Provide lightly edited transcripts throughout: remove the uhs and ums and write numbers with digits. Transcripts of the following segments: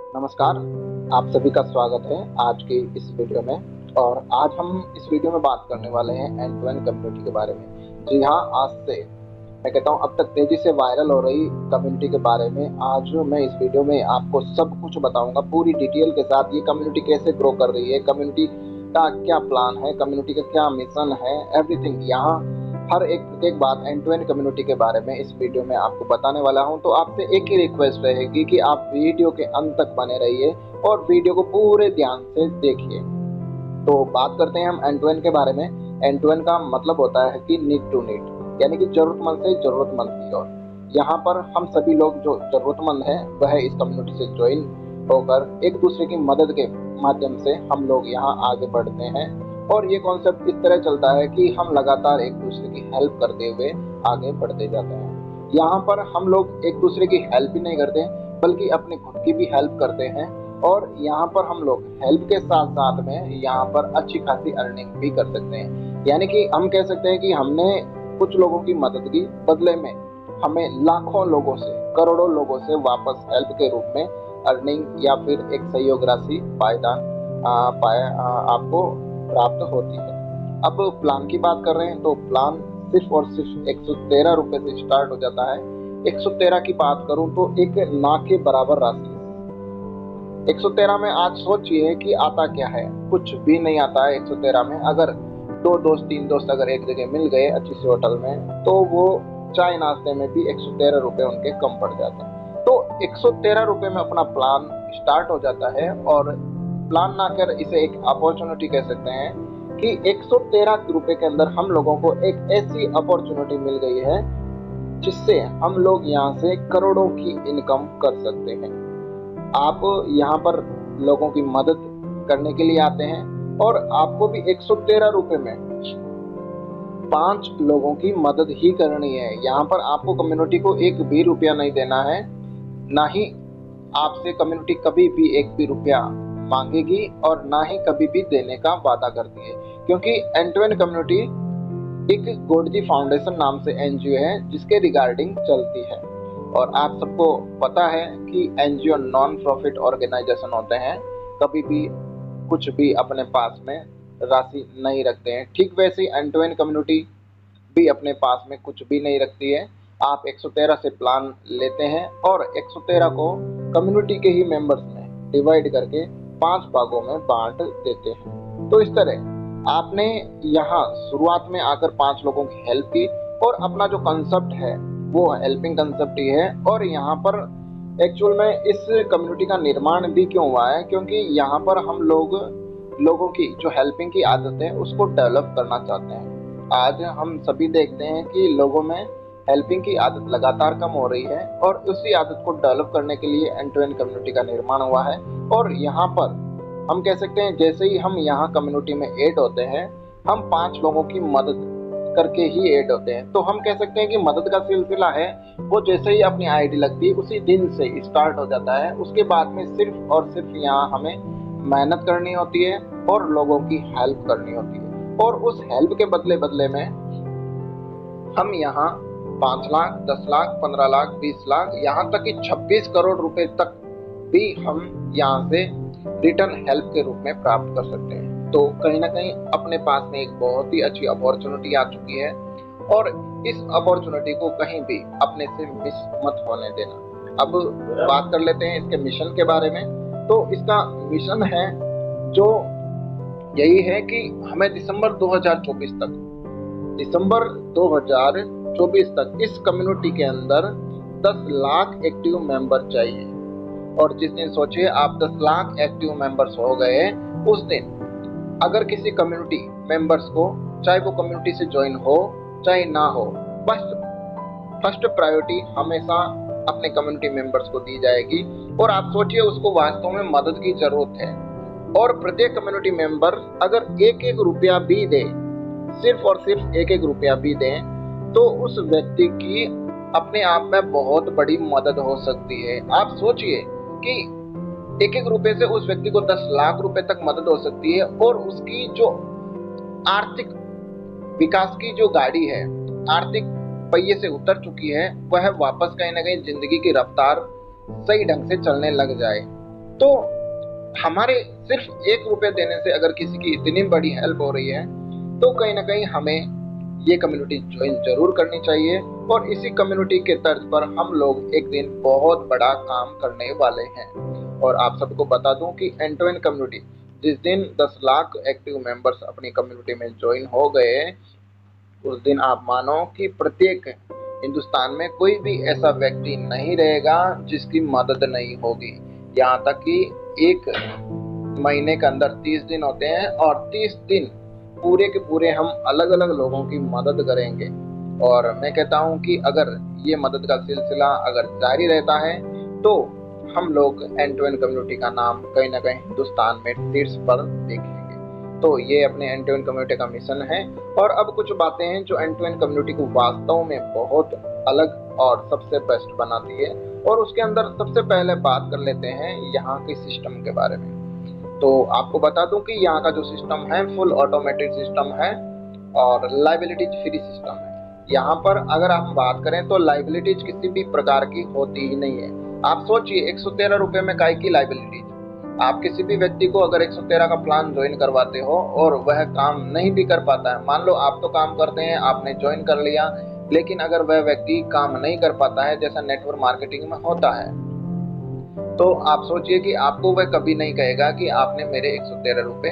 नमस्कार। आप सभी का स्वागत है आज की इस वीडियो में। और आज हम इस वीडियो में बात करने वाले हैं एंड टू एंड कम्युनिटी के बारे में। जी हाँ, आज से मैं कहता हूँ अब तक तेजी से वायरल हो रही कम्युनिटी के बारे में आज मैं इस वीडियो में आपको सब कुछ बताऊंगा, पूरी डिटेल के साथ। ये कम्युनिटी कैसे ग्रो कर रही है, कम्युनिटी का क्या प्लान है, कम्युनिटी का क्या मिशन है, एवरीथिंग यहाँ हर एक बात एंड टू एंड कम्युनिटी के बारे में इस वीडियो में आपको बताने वाला हूं। तो आपसे एक ही रिक्वेस्ट रहेगी कि आप वीडियो के अंत तक बने रहिए और वीडियो को पूरे ध्यान से देखिए। तो बात करते हैं हम एंड टू एंड के बारे में। एंड टू एंड का मतलब होता है कि नीड टू नीड, यानी कि जरूरतमंद से जरूरतमंद की ओर। यहाँ पर हम सभी लोग जो जरूरतमंद हैं वह इस कम्युनिटी से ज्वाइन होकर एक दूसरे की मदद के माध्यम से हम लोग यहाँ आगे बढ़ते हैं। और ये कॉन्सेप्ट इस तरह चलता है कि हम लगातार एक दूसरे की हेल्प करते हुए आगे बढ़ते जाते हैं। यहाँ पर हम लोग एक दूसरे की हेल्प ही नहीं करते बल्कि अपनी खुद की भी हेल्प करते हैं। और यहाँ पर हम लोग हेल्प के साथ साथ में यहाँ पर अच्छी खासी अर्निंग भी कर सकते हैं। यानी कि हम कह सकते हैं कि हमने कुछ लोगों की मदद की, बदले में हमें लाखों लोगों से, करोड़ों लोगों से वापस हेल्प के रूप में अर्निंग या फिर एक सहयोग राशि पायदान आपको प्राप्त होती है। अब प्लान की बात कर रहे हैं तो प्लान सिर्फ और सिर्फ 113 रुपए से स्टार्ट हो जाता है। 113 की बात करूं तो एक ना के बराबर राशि है। 113 में आज सोचिए कि आता क्या है, कुछ भी नहीं आता है 113 में। अगर दो दोस्त तीन दोस्त अगर एक जगह मिल गए अच्छी सी होटल में तो वो चाय नाश्ते में भी 113 रुपए उनके कम पड़ जाते हैं। तो 113 रुपए में अपना प्लान स्टार्ट हो जाता है। और प्लान ना कर इसे एक अपॉर्चुनिटी कह सकते हैं कि 113 रुपए के अंदर हम लोगों को एक ऐसी अपॉर्चुनिटी मिल गई है जिससे हम लोग यहाँ से करोड़ों की इनकम कर सकते हैं। आप यहाँ पर लोगों की मदद करने के लिए आते हैं और आपको भी 113 रुपए में 5 लोगों की मदद ही करनी है। यहाँ पर आपको कम्युनिटी को एक भी रुपया नहीं देना है, ना ही आपसे कम्युनिटी कभी भी एक भी रुपया मांगेगी और ना ही कभी भी देने का वादा करती है। क्योंकि एंड टू एंड कम्युनिटी एक गॉडजी फाउंडेशन नाम से एनजीओ है जिसके रिगार्डिंग चलती है। और आप सबको पता है कि एनजीओ नॉन प्रॉफिट ऑर्गेनाइजेशन होते हैं, कभी भी कुछ भी अपने पास में राशि नहीं रखते हैं। ठीक वैसे ही एंड टू एंड कम्युनिटी भी अपने पास में कुछ भी नहीं रखती है। आप 113 से प्लान लेते हैं और 113 को कम्युनिटी के ही मेंबर्स में डिवाइड करके 5 भागों में बांट देते हैं। तो इस तरह आपने यहाँ शुरुआत में आकर 5 लोगों की हेल्प की और अपना जो कंसेप्ट है वो हेल्पिंग कंसेप्ट ही है। और यहाँ पर एक्चुअल में इस कम्युनिटी का निर्माण भी क्यों हुआ है, क्योंकि यहाँ पर हम लोगों की जो हेल्पिंग की आदत है उसको डेवलप करना चाहते हैं। आज हम सभी देखते हैं कि लोगों में हेल्पिंग की आदत लगातार कम हो रही है और उसी आदत को डेवलप करने के लिए एंड टू एंड कम्युनिटी का निर्माण हुआ है। और यहाँ पर हम कह सकते हैं जैसे ही हम यहाँ कम्युनिटी में ऐड होते हैं, हम 5 लोगों की मदद करके ही ऐड होते हैं। तो हम कह सकते हैं कि मदद का सिलसिला है वो जैसे ही अपनी आईडी लगती है उसी दिन से स्टार्ट हो जाता है। उसके बाद में सिर्फ और सिर्फ यहाँ हमें मेहनत करनी होती है और लोगों की हेल्प करनी होती है। और उस हेल्प के बदले बदले में हम यहाँ 5 लाख, 10 लाख, 15 लाख, 20 लाख, यहाँ तक कि 26 करोड़ रुपए तक भी हम यहाँ से रिटर्न हेल्प के रूप में प्राप्त कर सकते हैं। तो कहीं ना कहीं अपने पास में एक बहुत ही अच्छी अपॉर्चुनिटी आ चुकी है और इस अपॉर्चुनिटी को कहीं भी अपने से मिस मत होने देना। अब बात कर लेते हैं इसके मिशन के बारे में। तो इसका मिशन है जो यही है कि हमें दिसंबर 2024 तक इस कम्युनिटी के अंदर 10 लाख एक्टिव मेंबर चाहिए। और जिस दिन सोचिए आप 10 लाख एक्टिव मेंबर्स हो गए, उस दिन अगर किसी कम्युनिटी मेंबर्स को, चाहे वो कम्युनिटी से ज्वाइन हो चाहे ना हो, बस फर्स्ट प्रायोरिटी हमेशा अपने कम्युनिटी मेंबर्स को दी जाएगी। और आप सोचिए उसको वास्तव में मदद की जरूरत है। और प्रत्येक कम्युनिटी मेंबर अगर एक एक रुपया भी दे, सिर्फ और सिर्फ एक एक रुपया भी दे, तो उस व्यक्ति की अपने आप में बहुत बड़ी मदद हो सकती है। आप सोचिए कि एक एक रुपए से उस व्यक्ति को 10 लाख रुपए तक मदद हो सकती है और उसकी जो आर्थिक विकास की जो गाड़ी है, आर्थिक पहिए से उतर चुकी है, वह वापस कहीं ना कहीं जिंदगी की रफ्तार सही ढंग से चलने लग जाए। तो हमारे सिर्फ 1 रुपये देने से अगर किसी की इतनी बड़ी हेल्प हो रही है तो कहीं ना कहीं हमें ये कम्युनिटी ज्वाइन जरूर करनी चाहिए। और इसी कम्युनिटी के तर्ज पर हम लोग एक दिन बहुत बड़ा काम करने वाले हैं। और आप सबको बता दूं कि एंड टू एंड कम्युनिटी जिस दिन 10 लाख एक्टिव मेंबर्स अपनी कम्युनिटी में ज्वाइन हो गए, उस दिन आप मानो कि प्रत्येक हिंदुस्तान में कोई भी ऐसा व्यक्ति नहीं रहेगा जिसकी मदद नहीं होगी। यहाँ तक कि एक महीने के अंदर 30 दिन होते हैं और 30 दिन पूरे के पूरे हम अलग अलग लोगों की मदद करेंगे। और मैं कहता हूँ कि अगर ये मदद का सिलसिला अगर जारी रहता है तो हम लोग एंड टू एंड कम्युनिटी का नाम कहीं ना कहीं हिंदुस्तान में शीर्ष पर देखेंगे। तो ये अपने एंड टू एंड कम्युनिटी का मिशन है। और अब कुछ बातें हैं जो एंड टू एंड कम्युनिटी को वास्तव में बहुत अलग और सबसे बेस्ट बनाती है। और उसके अंदर सबसे पहले बात कर लेते हैं यहाँ के सिस्टम के बारे में। तो आपको बता दूं कि यहाँ का जो सिस्टम है फुल ऑटोमेटेड सिस्टम है और लाइबिलिटीज फ्री सिस्टम है। यहाँ पर अगर हम बात करें तो लाइबिलिटीज किसी भी प्रकार की होती ही नहीं है। आप सोचिए 113 रुपये में काय की लाइबिलिटीज। आप किसी भी व्यक्ति को अगर 113 का प्लान ज्वाइन करवाते हो और वह काम नहीं भी कर पाता है, मान लो आप तो काम करते हैं, आपने ज्वाइन कर लिया, लेकिन अगर वह व्यक्ति काम नहीं कर पाता है जैसा नेटवर्क मार्केटिंग में होता है, तो आप सोचिए कि आपको वह कभी नहीं कहेगा कि आपने मेरे 113 रुपये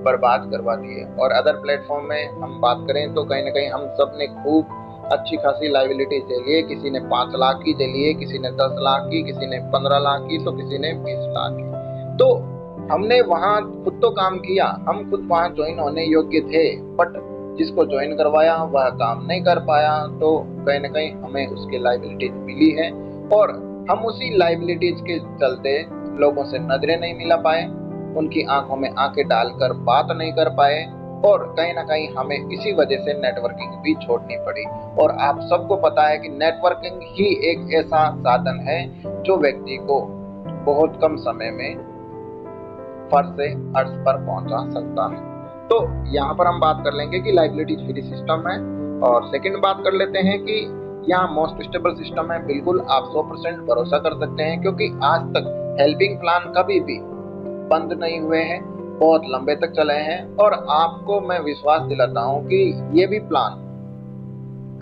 बर्बाद करवा दिए। और अदर प्लेटफॉर्म में हम बात करें तो कहीं ना कहीं हम सब ने खूब अच्छी खासी लाइबिलिटी ले लिए। किसी ने 5 लाख की ले लिए, किसी ने 10 लाख की, किसी ने 15 लाख की, तो किसी ने 20 लाख की। तो हमने वहाँ खुद तो काम किया, हम खुद वहाँ ज्वाइन होने योग्य थे, बट जिसको ज्वाइन करवाया वह काम नहीं कर पाया, तो कहीं ना कहीं हमें उसकी लाइबिलिटीज मिली है। और हम उसी लाइबिलिटीज के चलते लोगों से नजरें नहीं मिला पाए, उनकी आंखों में आंखें डालकर बात नहीं कर पाए, और कहीं ना कहीं हमें इसी वजह से नेटवर्किंग भी छोड़नी पड़ी। और आप सबको पता है कि नेटवर्किंग ही एक ऐसा साधन है जो व्यक्ति को बहुत कम समय में फर्श से अर्श पर पहुंचा सकता है। तो यहाँ पर हम बात कर लेंगे कि लाइबिलिटीज फ्री सिस्टम है। और सेकंड बात कर लेते हैं कि यहाँ मोस्ट स्टेबल सिस्टम है। बिल्कुल आप 100% भरोसा कर सकते हैं, क्योंकि आज तक हेल्पिंग प्लान कभी भी बंद नहीं हुए हैं, बहुत लंबे तक चले हैं। और आपको मैं विश्वास दिलाता हूँ कि ये भी प्लान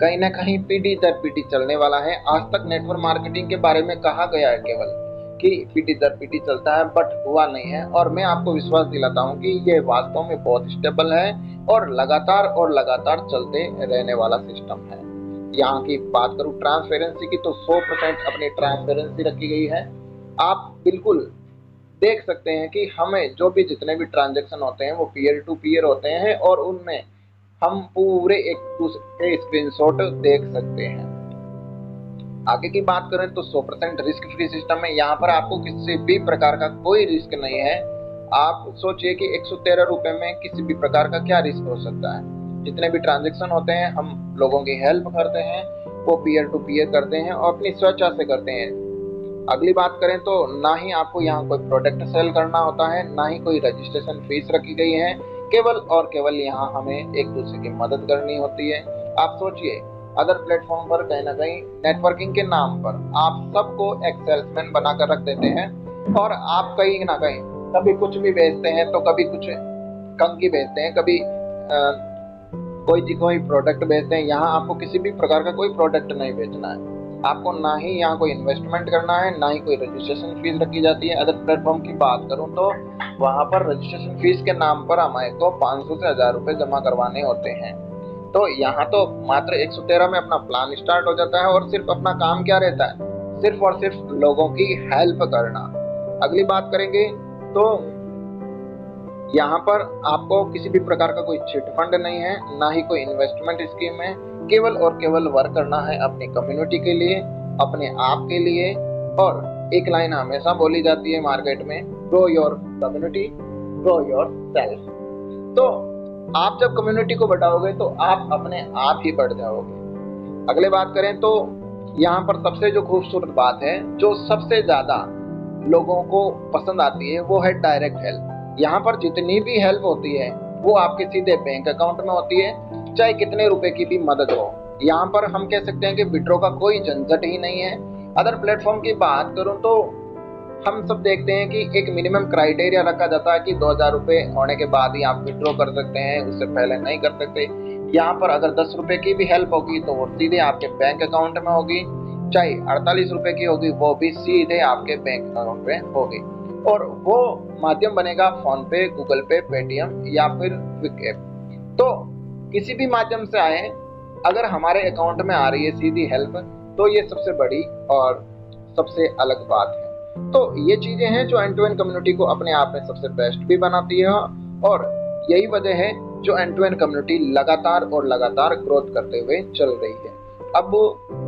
कहीं ना कहीं पीढ़ी दर पीढ़ी चलने वाला है। आज तक नेटवर्क मार्केटिंग के बारे में कहा गया है केवल कि पीढ़ी दर पीढ़ी चलता है, बट हुआ नहीं है। और मैं आपको विश्वास दिलाता हूँ कि ये वास्तव में बहुत स्टेबल है और लगातार चलते रहने वाला सिस्टम है। यहाँ की बात करूँ ट्रांसपेरेंसी की, तो 100% अपनी ट्रांसपेरेंसी रखी गई है। आप बिल्कुल देख सकते हैं कि हमें जो भी जितने भी ट्रांजैक्शन होते हैं वो पीयर टू पीयर होते हैं, और उनमें हम पूरे एक दूसरे स्क्रीनशॉट देख सकते हैं। आगे की बात करें तो 100% रिस्क फ्री सिस्टम है। यहाँ पर आपको किसी भी प्रकार का कोई रिस्क नहीं है। आप सोचिए कि 113 रुपये में किसी भी प्रकार का क्या रिस्क हो सकता है। जितने भी ट्रांजैक्शन होते हैं हम लोगों की हेल्प करते हैं, वो पीयर टू पीयर करते हैं और अपनी स्वेच्छा से करते हैं। अगली बात करें तो ना ही आपको यहाँ कोई प्रोडक्ट सेल करना होता है, ना ही कोई रजिस्ट्रेशन फीस रखी गई है। केवल और केवल यहाँ हमें एक दूसरे की मदद करनी होती है। आप सोचिए अदर प्लेटफॉर्म पर कहीं ना कहीं नेटवर्किंग के नाम पर आप सबको एक सेल्समैन बनाकर रख देते हैं, और आप कहीं ना कहीं कभी कुछ भी बेचते हैं तो कभी कुछ कंघी बेचते हैं, कभी कोई प्रोडक्ट बेचते हैं। यहाँ आपको किसी भी प्रकार का कोई प्रोडक्ट नहीं बेचना है। आपको ना ही यहाँ कोई इन्वेस्टमेंट करना है, ना ही कोई रजिस्ट्रेशन फीस रखी जाती है। अदर प्लेटफॉर्म की बात करूँ तो वहाँ पर रजिस्ट्रेशन फीस के नाम पर हमारे को 500 से 1000 रुपये जमा करवाने होते हैं। तो यहाँ तो मात्र 113 में अपना प्लान स्टार्ट हो जाता है, और सिर्फ अपना काम क्या रहता है, सिर्फ और सिर्फ लोगों की हेल्प करना। अगली बात करेंगे तो यहाँ पर आपको किसी भी प्रकार का कोई चिट फंड नहीं है, ना ही कोई इन्वेस्टमेंट स्कीम है। केवल और केवल वर्क करना है अपनी कम्युनिटी के लिए, अपने आप के लिए। और एक लाइन हमेशा बोली जाती है मार्केट में, grow your community, grow your self. तो आप जब कम्युनिटी को बढ़ाओगे तो आप अपने आप ही बढ़ जाओगे। अगले बात करें तो यहाँ पर सबसे जो खूबसूरत बात है, जो सबसे ज्यादा लोगों को पसंद आती है, वो है डायरेक्ट हेल्प। यहाँ पर जितनी भी हेल्प होती है वो आपके सीधे बैंक अकाउंट में होती है, चाहे कितने रुपए की भी मदद हो। यहाँ पर हम कह सकते हैं कि विड्रॉ का कोई झंझट ही नहीं है। अदर प्लेटफॉर्म की बात करूँ तो हम सब देखते हैं कि एक मिनिमम क्राइटेरिया रखा जाता है कि 2000 रुपये होने के बाद ही आप विड्रॉ कर सकते हैं, उससे पहले नहीं कर सकते। यहाँ पर अगर 10 रुपये की भी हेल्प होगी तो वो सीधे आपके बैंक अकाउंट में होगी, चाहे 48 रुपये की होगी वो भी सीधे आपके बैंक अकाउंट में होगी, और वो माध्यम बनेगा फोन पे, गूगल पे, पेटीएम या फिर क्विक ऐप। तो किसी भी माध्यम से आए, अगर हमारे अकाउंट में आ रही है सीधी हेल्प, तो ये सबसे बड़ी और सबसे अलग बात है। तो ये चीजें हैं जो एंड टू एंड कम्युनिटी को अपने आप में सबसे बेस्ट भी बनाती है, और यही वजह है जो एंड टू एंड कम्युनिटी लगातार और लगातार ग्रोथ करते हुए चल रही है। अब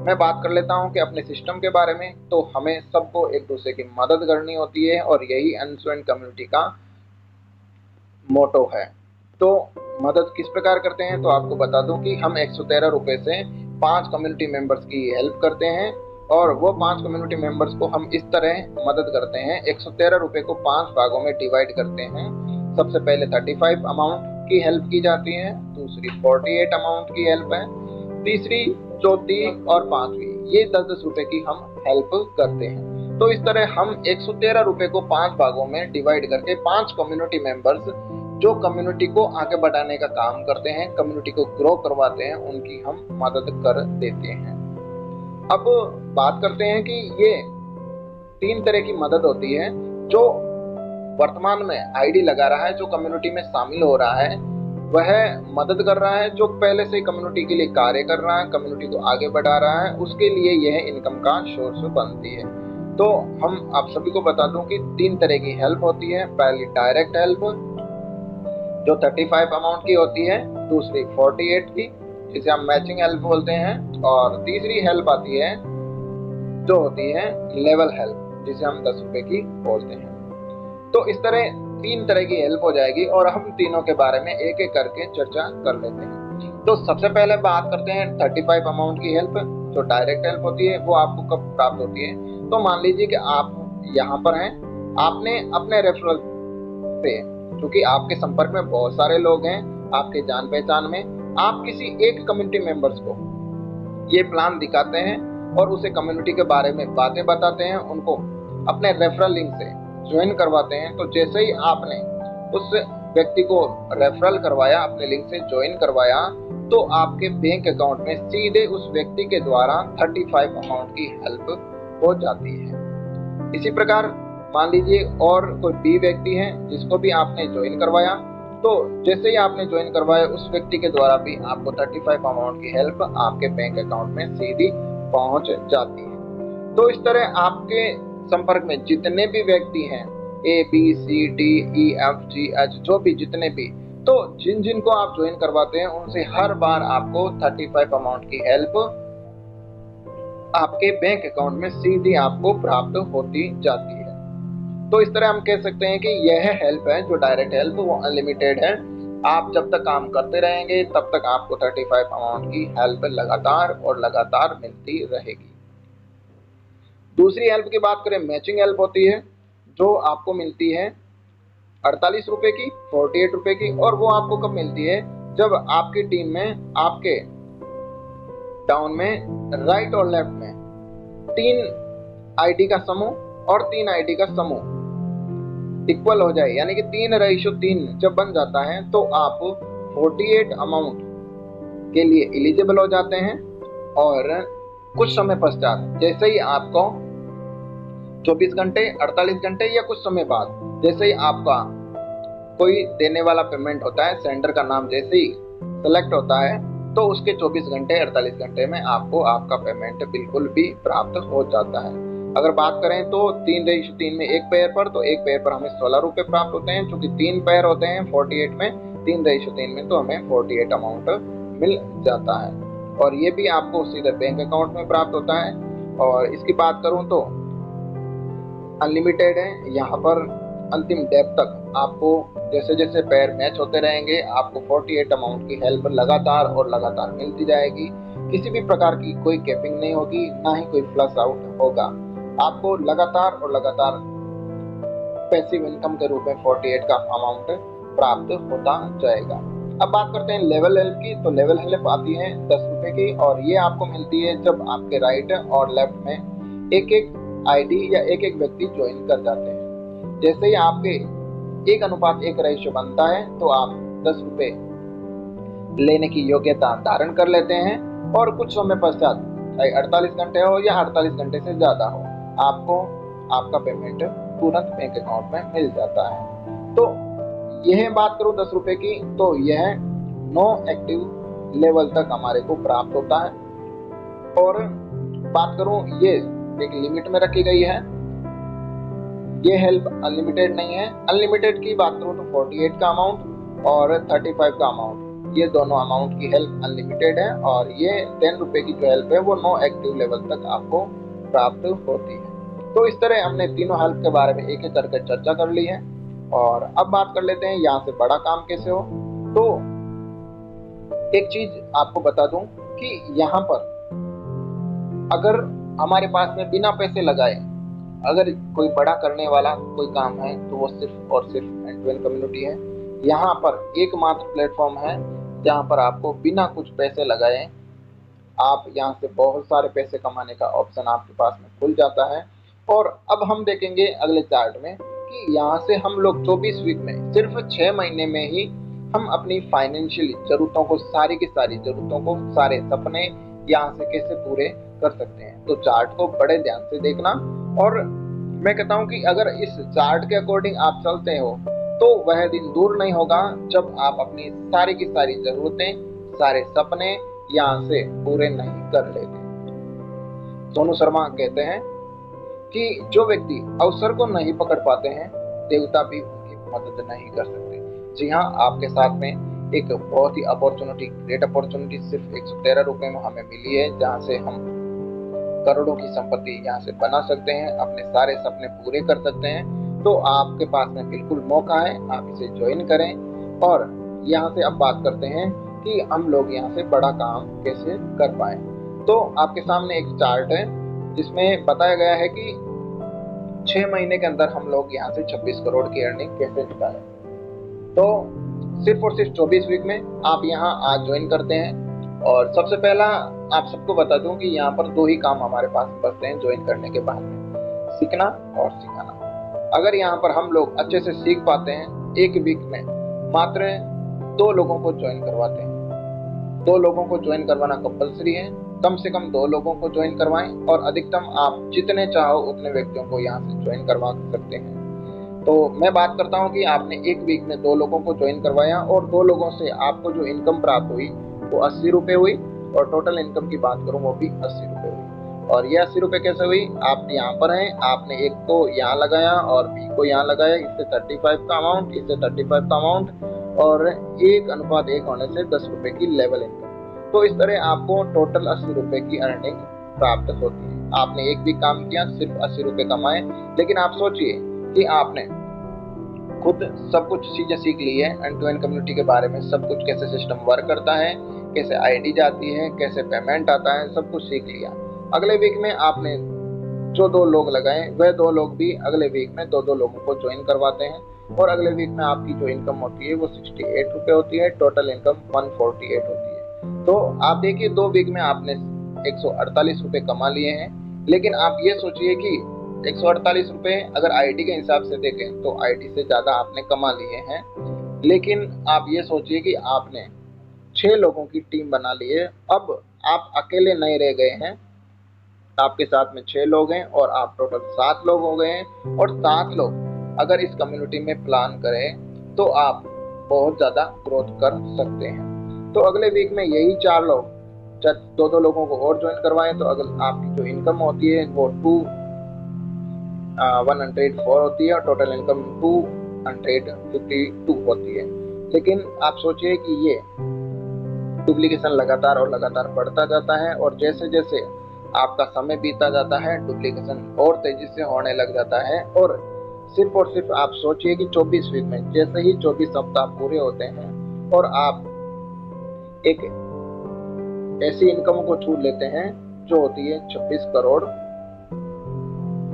मैं बात कर लेता हूं कि अपने सिस्टम के बारे में। तो हमें सबको एक दूसरे की मदद करनी होती है, और यही एंड टू एंड कम्युनिटी का मोटो है। तो मदद किस प्रकार करते हैं, तो आपको बता दूं कि हम 113 रुपये से 5 कम्युनिटी मेंबर्स की हेल्प करते हैं, और वो 5 कम्युनिटी मेंबर्स को हम इस तरह मदद करते हैं। 113 रुपये को 5 भागों में डिवाइड करते हैं। सबसे पहले 35 अमाउंट की हेल्प की जाती है, दूसरी 48 अमाउंट की हेल्प है, तीसरी, चौथी और पांचवी ये 10-10 रुपए की हम हेल्प करते हैं। तो इस तरह हम 113 रुपये को 5 भागों में डिवाइड करके 5 कम्युनिटी मेंबर्स जो कम्युनिटी को आगे बढ़ाने का काम करते हैं, कम्युनिटी को ग्रो करवाते हैं, उनकी हम मदद कर देते हैं। अब बात करते हैं कि ये 3 तरह की मदद होती है। जो वर्तमान में आईडी लगा रहा है, जो कम्युनिटी में शामिल हो रहा है, वह मदद कर रहा है। जो पहले से कम्युनिटी के लिए कार्य कर रहा है, कम्युनिटी को आगे बढ़ा रहा है, उसके लिए यह इनकम का सोर्स बनती है। तो हम आप सभी को बता दूं कि 3 तरह की हेल्प होती है। पहली डायरेक्ट हेल्प जो 35 अमाउंट की होती है, दूसरी 48 की जिसे हम मैचिंग हेल्प बोलते हैं, और तीसरी हेल्प आती है जो होती है लेवल हेल्प जिसे हम 10 रुपए की बोलते हैं। तो इस तरह 3 तरह की हेल्प हो जाएगी, और हम तीनों के बारे में एक एक करके चर्चा कर लेते हैं। तो सबसे पहले बात करते हैं 35 अमाउंट की हेल्प जो डायरेक्ट हेल्प होती है। वो आपको कब प्राप्त होती है, तो मान लीजिए कि आप यहाँ पर हैं, आपने अपने रेफरल से, क्योंकि आपके संपर्क में बहुत सारे लोग हैं आपके जान पहचान में, आप किसी एक कम्युनिटी मेंबर्स को ये प्लान दिखाते हैं और उसे कम्युनिटी के बारे में बातें बताते हैं, उनको अपने रेफरल लिंक से ज्वाइन करवाते हैं। तो जैसे ही आपने उस व्यक्ति को रेफरल करवाया, अपने लिंक से ज्वाइन करवाया, तो आपके बैंक अकाउंट में सीधे उस व्यक्ति के द्वारा 35 अमाउंट की हेल्प हो जाती है। इसी प्रकार मान लीजिए और कोई भी व्यक्ति है जिसको भी आपने ज्वाइन करवाया, तो जैसे ही आपने ज्वाइन करवाया उस व्यक्ति के द्वारा भी आपको 35 अमाउंट की हेल्प आपके बैंक अकाउंट में सीधी पहुंच जाती है। तो इस तरह आपके संपर्क में जितने भी व्यक्ति हैं, ABCDEFGH जो भी जितने भी, तो जिन जिन को आप ज्वाइन करवाते हैं उनसे हर बार आपको 35 अमाउंट की हेल्प आपके बैंक अकाउंट में सीधी आपको प्राप्त होती जाती है। तो इस तरह हम कह सकते हैं कि यह हेल्प है जो डायरेक्ट हेल्प, वो अनलिमिटेड है। आप जब तक काम करते रहेंगे तब तक आपको 35 अमाउंट की हेल्प लगातार और लगातार मिलती रहेगी। दूसरी हेल्प की बात करें, मैचिंग हेल्प होती है जो आपको मिलती है 48 रुपए की, 48 रुपए की, और वो आपको कब मिलती है, जब आपकी टीम में, आपके टाउन में राइट और लेफ्ट में 3 आईडी का समूह और 3 आईडी का समूह इक्वल हो जाए, यानी कि 3:3 जब बन जाता है, तो आप 48 अमाउंट के लिए एलिजिबल हो जाते हैं। और कुछ समय पश्चात जैसे ही आपको 24 घंटे, 48 घंटे या कुछ समय बाद जैसे ही आपका कोई देने वाला पेमेंट होता है, सेंडर का नाम जैसे ही सेलेक्ट होता है, तो उसके 24 घंटे 48 घंटे में आपको आपका पेमेंट बिल्कुल भी प्राप्त हो जाता है। अगर बात करें तो 3:3 में एक पेयर पर, तो एक पेयर पर हमें 16 रुपये प्राप्त होते हैं, क्योंकि 3 पेयर होते हैं 48 में, 3:3 में, तो हमें 48 अमाउंट मिल जाता है। और ये भी आपको सीधे बैंक अकाउंट में प्राप्त होता है। और इसकी बात करूं तो अनलिमिटेड है, यहाँ पर अंतिम डेप्थ तक आपको जैसे जैसे पेयर मैच होते रहेंगे आपको 48 अमाउंट की हेल्प लगातार और लगातार मिलती जाएगी। किसी भी प्रकार की कोई कैपिंग नहीं होगी, ना ही कोई फ्लश आउट होगा। आपको लगातार और लगातार पैसिव इनकम के रूप में 48 का अमाउंट प्राप्त होता जाएगा। अब बात करते हैं लेवल हेल्प की। तो लेवल हेल्प आती है 10 रुपए की, और ये आपको मिलती है जब आपके राइट और लेफ्ट में एक एक आईडी या एक एक व्यक्ति ज्वाइन कर जाते हैं। जैसे ही आपके 1:1 रेशियो बनता है तो आप 10 रुपए लेने की योग्यता धारण कर लेते हैं और कुछ समय पश्चात, चाहे 48 घंटे हो या 48 घंटे से ज्यादा हो, आपको आपका पेमेंट तुरंत बैंक अकाउंट में मिल जाता है। तो यह बात करूं 10 रुपए की, तो यह नो एक्टिव लेवल तक हमारे को प्राप्त होता है। और बात करूं, ये एक लिमिट में रखी गई है, ये हेल्प अनलिमिटेड नहीं है। अनलिमिटेड की बात करूं तो 48 का अमाउंट और 35 का अमाउंट, ये दोनों अमाउंट की हेल्प अनलिमिटेड है। और ये 10 रुपए की जो हेल्प है वो नो एक्टिव लेवल तक आपको प्राप्त होती है। तो इस तरह हमने तीनों हेल्प के बारे में एक एक करके चर्चा कर ली है। और अब बात कर लेते हैं यहाँ से बड़ा काम कैसे हो। तो एक चीज आपको बता दूं कि यहाँ पर अगर हमारे पास में बिना पैसे लगाए अगर कोई बड़ा करने वाला कोई काम है तो वो सिर्फ और सिर्फ एंड टू एंड कम्युनिटी है। यहाँ पर एकमात्र प्लेटफॉर्म है जहाँ पर आपको बिना कुछ पैसे लगाए आप यहाँ से बहुत सारे पैसे कमाने का ऑप्शन आपके पास में खुल जाता है। और अब हम देखेंगे अगले चार्ट में कि यहाँ से हम लोग 24 वीक में सिर्फ 6 महीने में ही हम अपनी फाइनेंशियल जरूरतों को, सारी की सारी जरूरतों को, सारे सपने यहाँ से कैसे पूरे कर सकते हैं। तो चार्ट को बड़े ध्यान से देखना। और मैं कहता हूँ कि अगर इस चार्ट के अकॉर्डिंग आप चलते हो तो वह दिन दूर नहीं होगा जब आप अपनी सारी की सारी जरूरतें, सारे सपने यहाँ से पूरे नहीं कर लेते। सोनू शर्मा कहते हैं कि जो व्यक्ति अवसर को नहीं पकड़ पाते हैं, देवता भी उनकी मदद नहीं कर सकते। जी हाँ, आपके साथ में एक बहुत ही अपॉर्चुनिटी, ग्रेट अपॉर्चुनिटी सिर्फ 113 रुपए में हमें मिली है, जहाँ से हम करोड़ों की संपत्ति यहाँ से बना सकते हैं, अपने सारे सपने पूरे कर सकते हैं। तो आपके पास में बिल्कुल मौका है, आप इसे ज्वाइन करें। और यहाँ से अब बात करते हैं कि हम लोग यहाँ से बड़ा काम कैसे कर पाए। तो आपके सामने एक चार्ट है जिसमें बताया गया है कि 6 महीने के अंदर हम लोग यहाँ से 26 करोड़ की अर्निंग कैसे निकालें। तो सिर्फ और सिर्फ 24 वीक में आप यहाँ आज ज्वाइन करते हैं। और सबसे पहला आप सबको बता दूं कि यहाँ पर 2 ही काम हमारे पास बचते हैं ज्वाइन करने के बाद में, सीखना और सिखाना। अगर यहाँ पर हम लोग अच्छे से सीख पाते हैं, एक वीक में मात्र 2 लोगों को ज्वाइन करवाते हैं। 2 लोगों को ज्वाइन करवाना कंपलसरी है, कम से कम 2 लोगों को ज्वाइन करवाएं और अधिकतम आप जितने चाहो उतने व्यक्तियों को यहाँ से ज्वाइन करवा सकते हैं। तो मैं बात करता हूँ कि आपने एक वीक में 2 लोगों को ज्वाइन करवाया और 2 लोगों से आपको जो इनकम प्राप्त हुई वो 80 रुपये हुई। और टोटल इनकम की बात करूँ वो भी 80 रुपये हुई। और ये 80 रुपये कैसे हुई, आप यहाँ पर हैं, आपने एक को यहाँ लगाया और बी को यहाँ लगाया, इससे 35 का अमाउंट, इससे 35 का अमाउंट और 1:1 होने से 10 रुपये की लेवल इनकम। तो इस तरह आपको टोटल 80 रुपये की अर्निंग प्राप्त होती है। आपने एक भी काम किया, सिर्फ 80 रुपये कमाए। लेकिन आप सोचिए कि आपने खुद सब कुछ चीजें सीख ली है, एंड टू एंड कम्युनिटी के बारे में, सब कुछ कैसे सिस्टम वर्क करता है, कैसे आईडी जाती है, कैसे पेमेंट आता है, सब कुछ सीख लिया। अगले वीक में आपने जो 2 लोग लगाए वह 2 लोग भी अगले वीक में 2 लोगों को ज्वाइन करवाते हैं। और अगले वीक में आपकी जो इनकम होती है वो 68 रुपये होती है, टोटल इनकम 148 होती है। तो आप देखिए 2 वीक में आपने 148 रुपये कमा लिए हैं। लेकिन आप ये सोचिए कि 148 रुपये अगर आईडी के हिसाब से देखें तो आईडी से ज़्यादा आपने कमा लिए हैं। लेकिन आप ये सोचिए कि आपने 6 लोगों की टीम बना ली है। अब आप अकेले नहीं रह गए हैं, आपके साथ में 6 लोग हैं और आप टोटल 7 लोग हो गए हैं। और 7 लोग अगर इस कम्युनिटी में प्लान करें तो आप बहुत ज़्यादा ग्रोथ कर सकते हैं। तो अगले वीक में यही 4 लोग 2 लोगों को और ज्वाइन करवाएं तो अगर आपकी जो इनकम होती है वो 104 होती है और टोटल इनकम 252 होती है। लेकिन आप सोचिए कि ये डुप्लीकेशन लगातार और लगातार बढ़ता जाता है और जैसे जैसे आपका समय बीतता जाता है डुप्लीकेशन और तेजी से होने लग जाता है। और सिर्फ आप सोचिए कि 24 वीक में जैसे ही 24 सप्ताह पूरे होते हैं और आप एक ऐसी इनकम को छू लेते हैं जो होती है 26 करोड़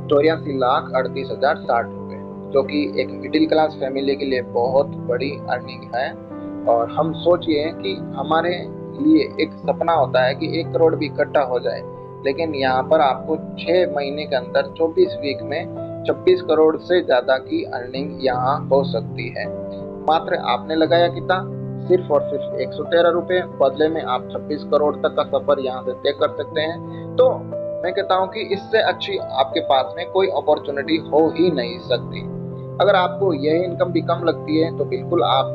84,38,060 रुपये, जो कि एक मिडिल क्लास फैमिली के लिए बहुत बड़ी अर्निंग है। और हम सोचिए कि हमारे लिए एक सपना होता है कि 1 करोड़ भी इकट्ठा हो जाए, लेकिन यहाँ पर आपको 6 महीने के अंदर 24 वीक में 26 करोड़ से ज़्यादा की अर्निंग यहाँ हो सकती है। मात्र आपने लगाया कितना, सिर्फ और सिर्फ 113 रुपये, बदले में आप 26 करोड़ तक का सफर यहाँ से तय कर सकते हैं। तो मैं कहता हूँ कि इससे अच्छी आपके पास में कोई अपॉर्चुनिटी हो ही नहीं सकती। अगर आपको यह इनकम भी कम लगती है तो बिल्कुल आप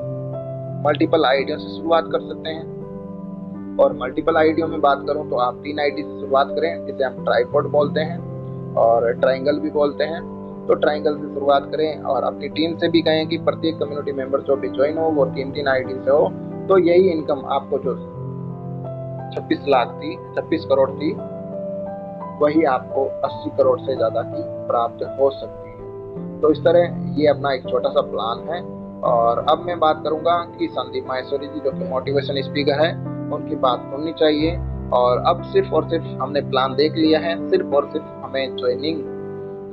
मल्टीपल आइडिया से शुरुआत कर सकते हैं। और मल्टीपल आइडियो में बात करूं तो आप 3 आईडी से शुरुआत करें, जिसे हम ट्राइपॉड बोलते हैं और ट्रायंगल भी बोलते हैं। तो ट्रायंगल से शुरुआत करें और अपनी टीम से भी कहें कि प्रत्येक कम्युनिटी मेंबर जो भी ज्वाइन हो वो 3-3 आईडी से हो। तो यही इनकम आपको जो 26 करोड़ थी वही आपको 80 करोड़ से ज़्यादा की प्राप्त हो सकती है। तो इस तरह ये अपना एक छोटा सा प्लान है। और अब मैं बात करूंगा कि संदीप माहेश्वरी जी जो कि मोटिवेशन स्पीकर है, उनकी बात सुननी चाहिए। और अब सिर्फ और सिर्फ हमने प्लान देख लिया है, सिर्फ और सिर्फ हमें ज्वाइनिंग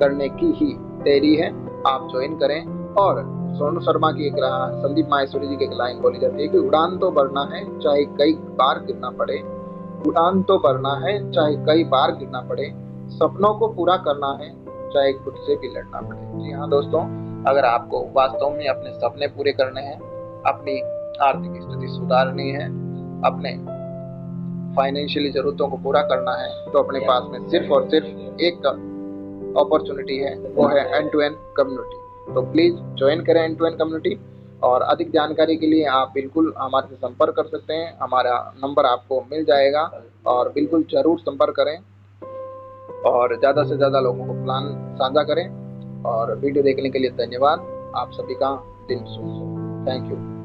करने की ही देरी है। आप ज्वाइन करें। और सोनू शर्मा की संदीप माहेश्वरी जी की एक लाइन बोली जाती है कि उड़ान तो भरना है चाहे कई बार गिरना पड़े, उड़ान तो भरना है चाहे कई बार गिरना पड़े, सपनों को पूरा करना है चाहे खुद से भी लड़ना पड़े। जी हाँ दोस्तों, अगर आपको वास्तव में अपने सपने पूरे करने हैं, अपनी आर्थिक स्थिति सुधारनी है, अपने फाइनेंशियली जरूरतों को पूरा करना है, तो अपने पास में सिर्फ और सिर्फ एक अपॉर्चुनिटी है, वो है एंड टू एंड कम्युनिटी। तो प्लीज ज्वाइन करें एंड टू एंड कम्युनिटी। और अधिक जानकारी के लिए आप बिल्कुल हमारे से संपर्क कर सकते हैं, हमारा नंबर आपको मिल जाएगा। और बिल्कुल जरूर संपर्क करें और ज़्यादा से ज़्यादा लोगों को प्लान साझा करें। और वीडियो देखने के लिए धन्यवाद। आप सभी का दिन शुभ हो। Thank you.